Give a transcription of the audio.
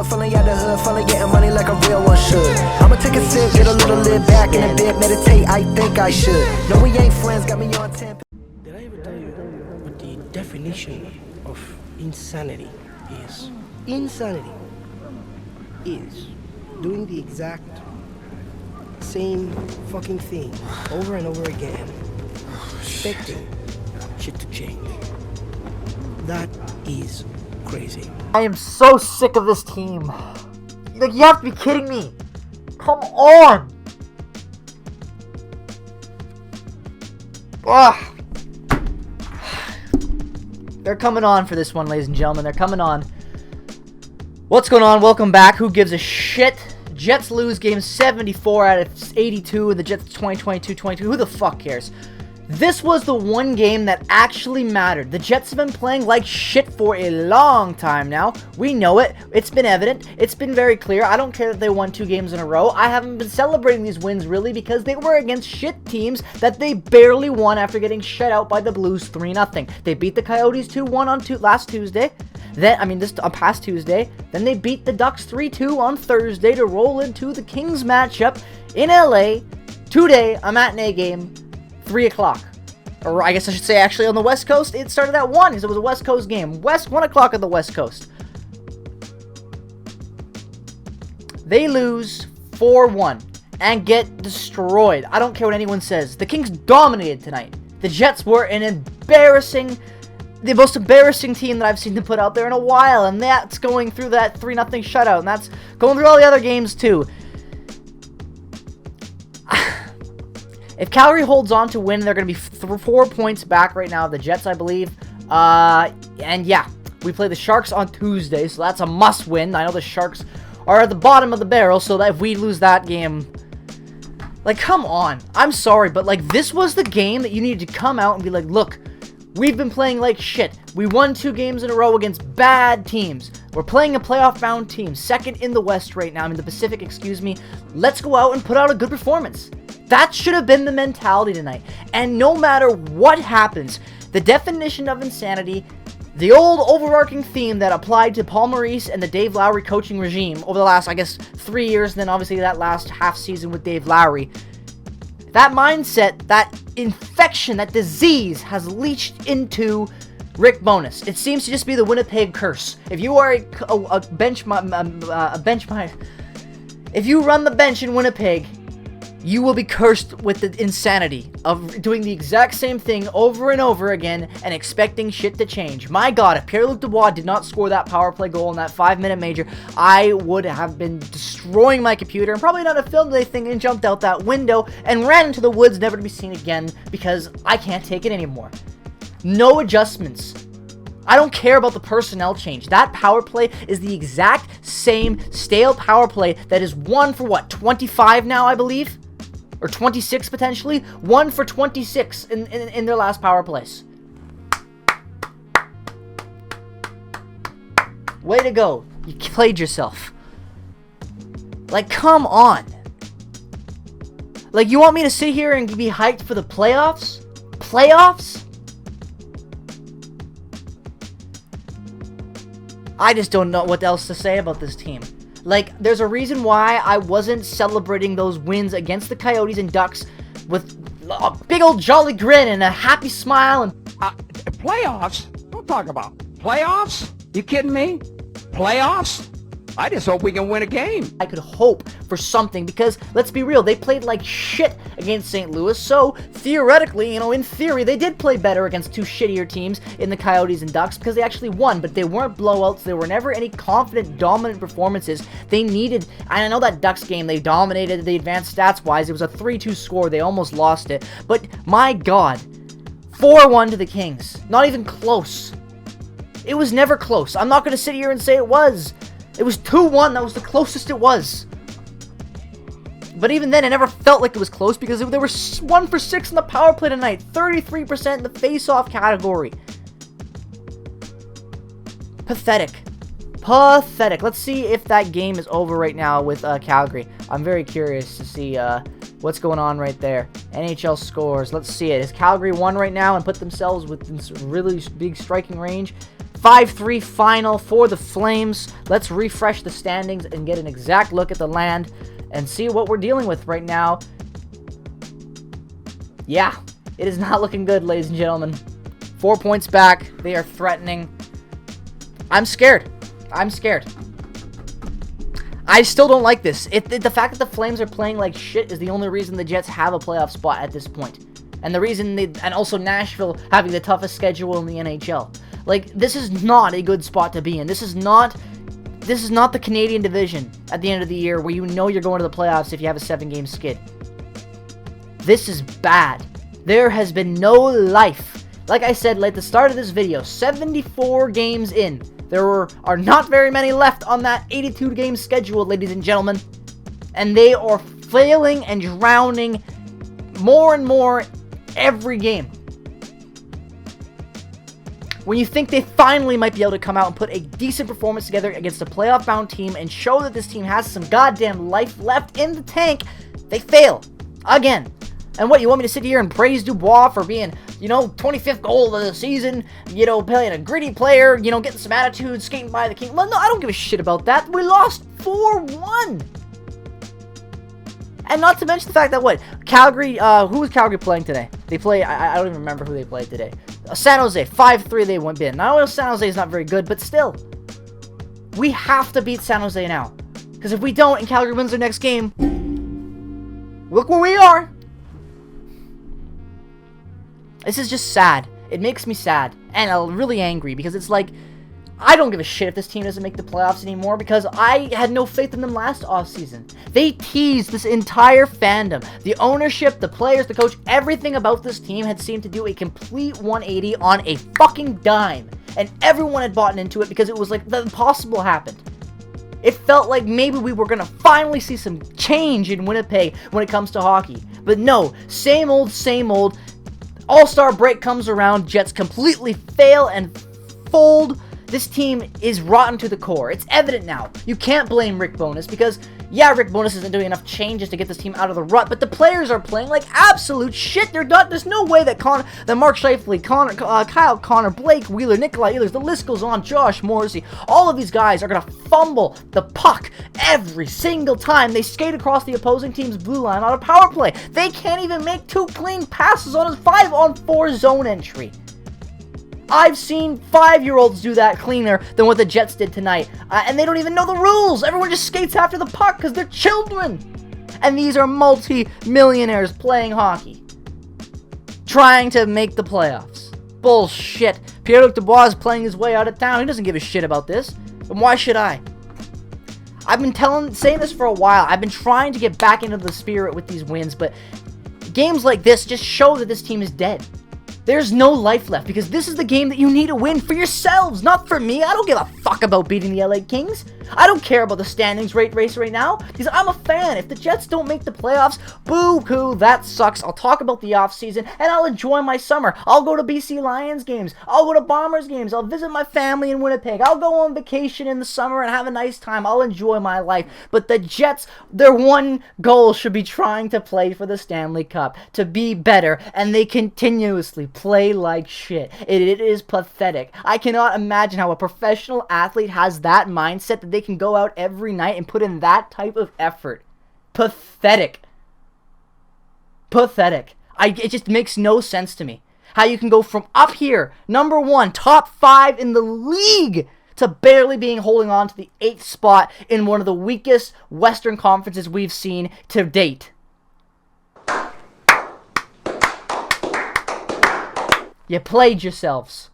hood, falling out the hood, falling getting money like a real one should. I'ma take a sip, get a little lit back in a bit, meditate, I think I should. No, we ain't friends, got me on 10. Did I ever tell you what the definition of insanity is? Insanity is doing the exact same fucking thing over and over again, expecting shit to change. That is crazy. I am so sick of this team. Like, you have to be kidding me. Come on. Ugh. They're coming on for this one, ladies and gentlemen. They're coming on. What's going on? Welcome back. Who gives a shit? Jets lose game 74 out of 82 in the Jets 2022-22. Who the fuck cares? This was the one game that actually mattered. The Jets have been playing like shit for a long time now. We know it. It's been evident. It's been very clear. I don't care that they won 2 games in a row. I haven't been celebrating these wins really because they were against shit teams that they barely won after getting shut out by the Blues 3-0. They beat the Coyotes 2-1 on last Tuesday. This past Tuesday. Then they beat the Ducks 3-2 on Thursday to roll into the Kings matchup in LA. Today, a matinee game, 3 o'clock. Or I guess I should say actually on the West Coast. It started at 1 because it was a West Coast game. 1 o'clock on the West Coast. They lose 4-1 and get destroyed. I don't care what anyone says. The Kings dominated tonight. The Jets were the most embarrassing team that I've seen them put out there in a while, and that's going through that 3-0 shutout, and that's going through all the other games too. If Calgary holds on to win, they're going to be 4 points back right now, the Jets, I believe. And yeah, we play the Sharks on Tuesday, so that's a must-win. I know the Sharks are at the bottom of the barrel, so that if we lose that game, like, come on. I'm sorry, but, like, this was the game that you needed to come out and be like, look, we've been playing like shit. We won 2 games in a row against bad teams. We're playing a playoff-bound team, second in the West right now, in the Pacific, excuse me. Let's go out and put out a good performance. That should have been the mentality tonight. And no matter what happens, the definition of insanity, the old overarching theme that applied to Paul Maurice and the Dave Lowry coaching regime over the last, I guess, 3 years, and then obviously that last half season with Dave Lowry, that mindset, that infection, that disease has leached into Rick Bowness. It seems to just be the Winnipeg curse. If you are if you run the bench in Winnipeg, you will be cursed with the insanity of doing the exact same thing over and over again and expecting shit to change. My God, if Pierre-Luc Dubois did not score that power play goal in that 5-minute major, I would have been destroying my computer and probably not have filmed anything and jumped out that window and ran into the woods never to be seen again because I can't take it anymore. No adjustments. I don't care about the personnel change. That power play is the exact same stale power play that is 1 for what, 25 now, I believe? Or 26 potentially? 1 for 26 in their last power plays. Way to go. You played yourself. Like, come on. Like, you want me to sit here and be hyped for the playoffs? Playoffs? I just don't know what else to say about this team. Like, there's a reason why I wasn't celebrating those wins against the Coyotes and Ducks with a big old jolly grin and a happy smile. And playoffs? Don't talk about playoffs. You kidding me? Playoffs? I just hope we can win a game. I could hope for something because, let's be real, they played like shit against St. Louis. So, theoretically, in theory, they did play better against 2 shittier teams in the Coyotes and Ducks because they actually won. But they weren't blowouts. There were never any confident, dominant performances. They needed, and I know that Ducks game, they dominated the advanced stats-wise. It was a 3-2 score. They almost lost it. But, my God, 4-1 to the Kings. Not even close. It was never close. I'm not going to sit here and say it was. It was 2-1. That was the closest it was. But even then, it never felt like it was close because they were 1 for 6 in the power play tonight. 33% in the face-off category. Pathetic. Pathetic. Let's see if that game is over right now with Calgary. I'm very curious to see what's going on right there. NHL scores. Let's see it. Is Calgary won right now and put themselves within really big striking range? 5-3 final for the Flames. Let's refresh the standings and get an exact look at the land and see what we're dealing with right now. Yeah, it is not looking good, ladies and gentlemen. 4 points back. They are threatening. I'm scared. I'm scared. I still don't like this. The fact that the Flames are playing like shit is the only reason the Jets have a playoff spot at this point. And the reason and also Nashville having the toughest schedule in the NHL. Like, this is not a good spot to be in. This is not the Canadian division at the end of the year where you know you're going to the playoffs if you have a 7-game skid. This is bad. There has been no life. Like I said at the start of this video, 74 games in. There are not very many left on that 82-game schedule, ladies and gentlemen. And they are failing and drowning more and more every game. When you think they finally might be able to come out and put a decent performance together against a playoff-bound team and show that this team has some goddamn life left in the tank, they fail. Again. And what, you want me to sit here and praise Dubois for being, 25th goal of the season, playing a gritty player, getting some attitude, skating by the king? Well, no, I don't give a shit about that. We lost 4-1. And not to mention the fact that, Calgary, who was Calgary playing today? They play, I don't even remember who they played today. San Jose, 5-3 they went in. Now, I know San Jose is not very good, but still. We have to beat San Jose now. Because if we don't and Calgary wins their next game, look where we are. This is just sad. It makes me sad and really angry because it's like, I don't give a shit if this team doesn't make the playoffs anymore because I had no faith in them last offseason. They teased this entire fandom. The ownership, the players, the coach, everything about this team had seemed to do a complete 180 on a fucking dime. And everyone had bought into it because it was like the impossible happened. It felt like maybe we were going to finally see some change in Winnipeg when it comes to hockey. But no, same old, same old. All-Star break comes around, Jets completely fail and fold. This team is rotten to the core. It's evident now. You can't blame Rick Bowness because, yeah, Rick Bowness isn't doing enough changes to get this team out of the rut, but the players are playing like absolute shit. There's no way that Mark Scheifele, Kyle Connor, Blake Wheeler, Nikolai Ehlers, the list goes on, Josh Morrissey, all of these guys are going to fumble the puck every single time they skate across the opposing team's blue line on a power play. They can't even make 2 clean passes on a 5-on-4 zone entry. I've seen 5-year-olds do that cleaner than what the Jets did tonight. And they don't even know the rules. Everyone just skates after the puck because they're children. And these are multi-millionaires playing hockey. Trying to make the playoffs. Bullshit. Pierre-Luc Dubois is playing his way out of town. He doesn't give a shit about this. And why should I? I've been saying this for a while. I've been trying to get back into the spirit with these wins. But games like this just show that this team is dead. There's no life left because this is the game that you need to win for yourselves, not for me. I don't give a fuck about beating the LA Kings. I don't care about the standings race right now because I'm a fan. If the Jets don't make the playoffs, boo-hoo, that sucks. I'll talk about the offseason and I'll enjoy my summer. I'll go to BC Lions games. I'll go to Bombers games. I'll visit my family in Winnipeg. I'll go on vacation in the summer and have a nice time. I'll enjoy my life. But the Jets, their one goal should be trying to play for the Stanley Cup, to be better, and they continuously play like shit. It is pathetic. I cannot imagine how a professional athlete has that mindset that they can go out every night and put in that type of effort. Pathetic. Pathetic. It just makes no sense to me. How you can go from up here, number 1, top 5 in the league, to barely holding on to the 8th spot in one of the weakest Western conferences we've seen to date. You played yourselves.